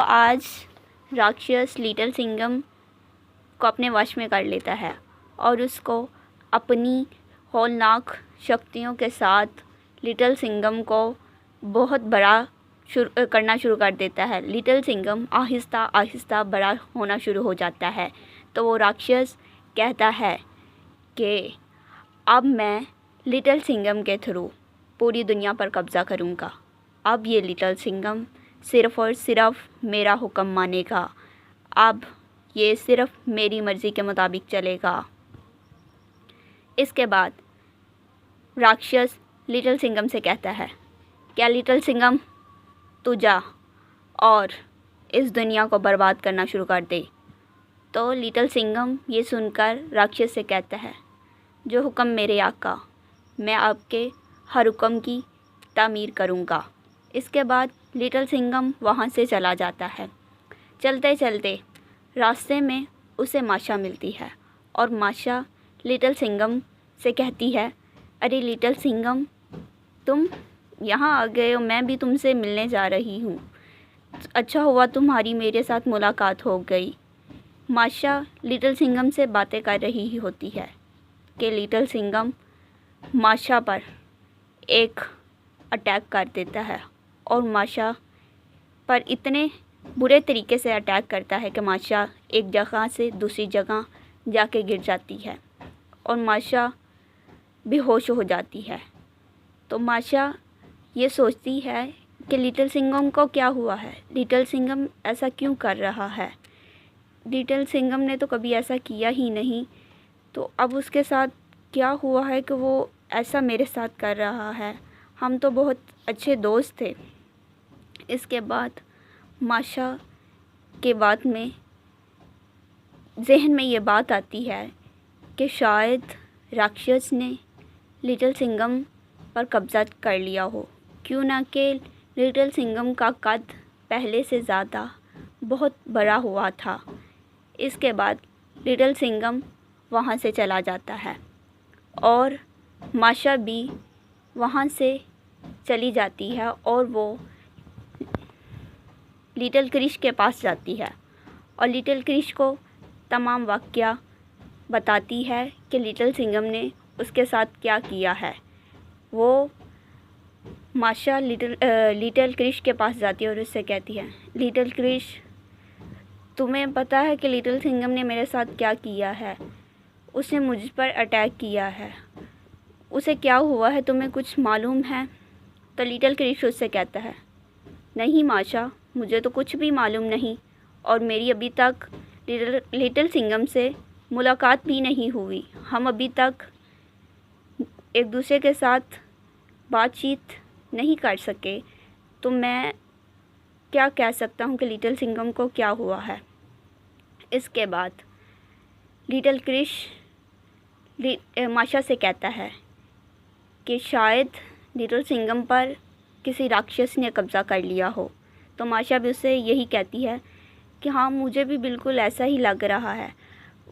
आज राक्षस लिटिल सिंघम को अपने वश में कर लेता है और उसको अपनी होलनाक शक्तियों के साथ लिटिल सिंघम को बहुत बड़ा करना शुरू कर देता है। लिटिल सिंघम आहिस्ता आहिस्ता बड़ा होना शुरू हो जाता है। तो वो राक्षस कहता है कि अब मैं लिटिल सिंघम के थ्रू पूरी दुनिया पर कब्ज़ा करूँगा। अब ये लिटिल सिंघम सिर्फ़ और सिर्फ मेरा हुक्म मानेगा। अब ये सिर्फ मेरी मर्ज़ी के मुताबिक चलेगा। इसके बाद राक्षस लिटिल सिंघम से कहता है, क्या लिटिल सिंघम तू जा और इस दुनिया को बर्बाद करना शुरू कर दे। तो लिटिल सिंघम ये सुनकर राक्षस से कहता है, जो हुक्म मेरे आका, मैं आपके हर हुक्म की तामीर करूँगा। इसके बाद लिटिल सिंघम वहाँ से चला जाता है। चलते चलते रास्ते में उसे माशा मिलती है और माशा लिटिल सिंघम से कहती है, अरे लिटिल सिंघम, तुम यहाँ आ गए हो, मैं भी तुमसे मिलने जा रही हूँ। अच्छा हुआ तुम्हारी मेरे साथ मुलाकात हो गई। माशा लिटिल सिंघम से बातें कर रही ही होती है कि लिटिल सिंघम माशा पर एक अटैक कर देता है और माशा पर इतने बुरे तरीके से अटैक करता है कि माशा एक जगह से दूसरी जगह जाके गिर जाती है और माशा बेहोश हो जाती है। तो माशा ये सोचती है कि लिटिल सिंघम को क्या हुआ है, लिटिल सिंघम ऐसा क्यों कर रहा है। लिटिल सिंघम ने तो कभी ऐसा किया ही नहीं, तो अब उसके साथ क्या हुआ है कि वो ऐसा मेरे साथ कर रहा है। हम तो बहुत अच्छे दोस्त थे। इसके बाद माशा के बाद में जहन में ये बात आती है कि शायद राक्षस ने लिटिल सिंघम पर कब्ज़ा कर लिया हो, क्यों ना कि लिटिल सिंघम का कद पहले से ज़्यादा बहुत बड़ा हुआ था। इसके बाद लिटिल सिंघम वहाँ से चला जाता है और माशा भी वहाँ से चली जाती है और वो लिटिल क्रिश के पास जाती है और लिटिल क्रिश को तमाम वाक़या बताती है कि लिटिल सिंघम ने उसके साथ क्या किया है। वो माशा लिटिल क्रिश के पास जाती है और उससे कहती है, लिटिल क्रिश, तुम्हें पता है कि लिटिल सिंघम ने मेरे साथ क्या किया है। उसने मुझ पर अटैक किया है, उसे क्या हुआ है तुम्हें कुछ मालूम है। तो लिटिल क्रिश उससे कहता है, नहीं माशा, मुझे तो कुछ भी मालूम नहीं और मेरी अभी तक लिटिल सिंघम से मुलाकात भी नहीं हुई। हम अभी तक एक दूसरे के साथ बातचीत नहीं कर सके, तो मैं क्या कह सकता हूँ कि लिटिल सिंघम को क्या हुआ है। इसके बाद लिटिल क्रिश माशा से कहता है कि शायद लिटिल सिंघम पर किसी राक्षस ने कब्ज़ा कर लिया हो। तो माशा भी उससे यही कहती है कि हाँ, मुझे भी बिल्कुल ऐसा ही लग रहा है।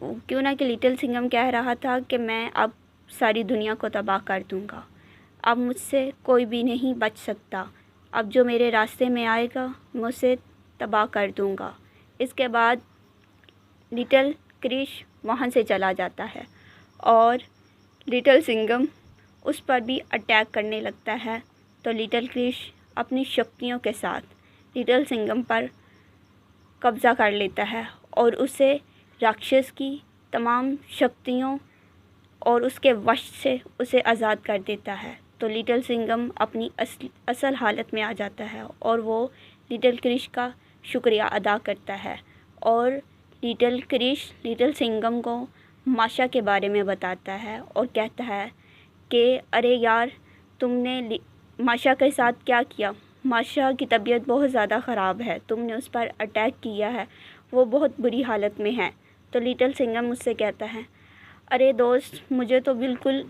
क्यों ना कि लिटिल सिंघम कह रहा था कि मैं अब सारी दुनिया को तबाह कर दूँगा, अब मुझसे कोई भी नहीं बच सकता, अब जो मेरे रास्ते में आएगा मैं उसे तबाह कर दूँगा। इसके बाद लिटिल क्रिश वहाँ से चला जाता है और लिटिल सिंघम उस पर भी अटैक करने लगता है। तो लिटिल क्रिश अपनी शक्तियों के साथ लिटिल सिंघम पर कब्ज़ा कर लेता है और उसे राक्षस की तमाम शक्तियों और उसके वश से उसे आज़ाद कर देता है। तो लिटिल सिंघम अपनी असल हालत में आ जाता है और वो लिटिल क्रिश का शुक्रिया अदा करता है और लिटिल क्रिश लिटिल सिंघम को माशा के बारे में बताता है और कहता है कि अरे यार, तुमने माशा के साथ क्या किया। माशा की तबीयत बहुत ज़्यादा ख़राब है, तुमने उस पर अटैक किया है, वो बहुत बुरी हालत में है। तो लिटिल सिंघम मुझसे कहता है, अरे दोस्त, मुझे तो बिल्कुल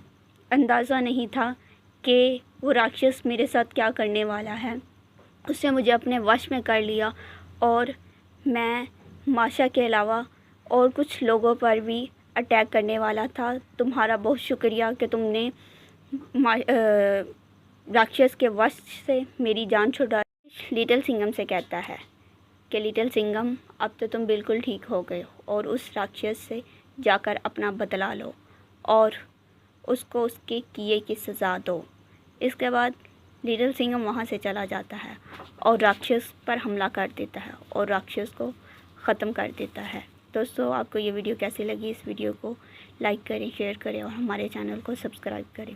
अंदाज़ा नहीं था कि वो राक्षस मेरे साथ क्या करने वाला है। उसने मुझे अपने वश में कर लिया और मैं माशा के अलावा और कुछ लोगों पर भी अटैक करने वाला था। तुम्हारा बहुत शुक्रिया कि तुमने राक्षस के वश से मेरी जान छुड़ा। लिटिल सिंघम से कहता है कि लिटिल सिंघम अब तो तुम बिल्कुल ठीक हो गए हो और उस राक्षस से जाकर अपना बदला लो और उसको उसके किए की सज़ा दो। इसके बाद लिटिल सिंघम वहाँ से चला जाता है और राक्षस पर हमला कर देता है और राक्षस को ख़त्म कर देता है। दोस्तों, आपको ये वीडियो कैसी लगी? इस वीडियो को लाइक करें, शेयर करें और हमारे चैनल को सब्सक्राइब करें।